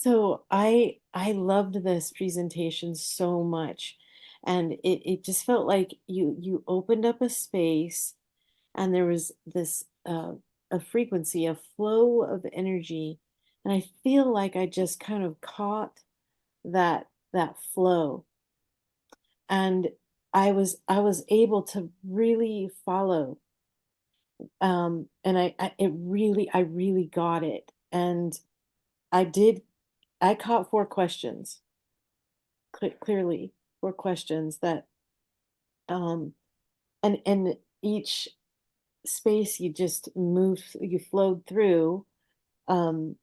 So I loved this presentation so much. And it just felt like you opened up a space and there was this a frequency, a flow of energy. And I feel like I just kind of caught that flow. And I was able to really follow. And I really got it. And I did I caught four questions clearly, four questions that um and each space you just moved, you flowed through, um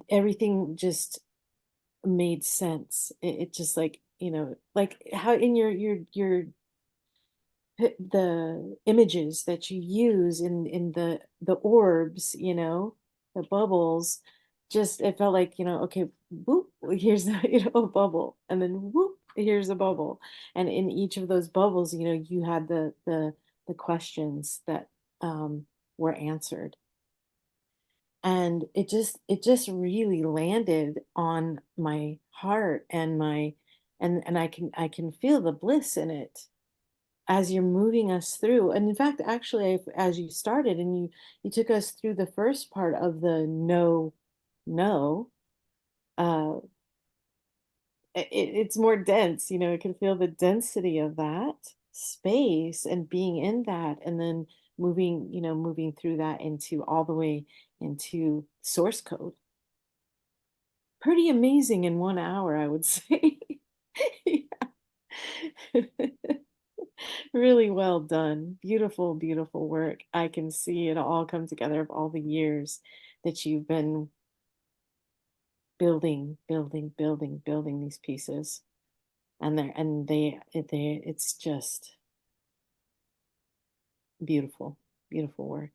everything just made sense. It just like, like how in your the images that you use in the orbs, the bubbles, just it felt like, okay, whoop, here's a bubble, and then whoop, here's a bubble. And in each of those bubbles, you had the questions that were answered. And it just really landed on my heart and my and I can feel the bliss in it as you're moving us through. And in fact, actually, as you started and you took us through the first part of the no, uh, it's more dense. It can feel the density of that space and being in that, and then moving through that into all the way into source code. Pretty amazing in 1 hour, I would say. Yeah. Really well done. Beautiful, beautiful work. I can see it all come together of all the years that you've been building, building, building, building these pieces. And it's just beautiful, beautiful work.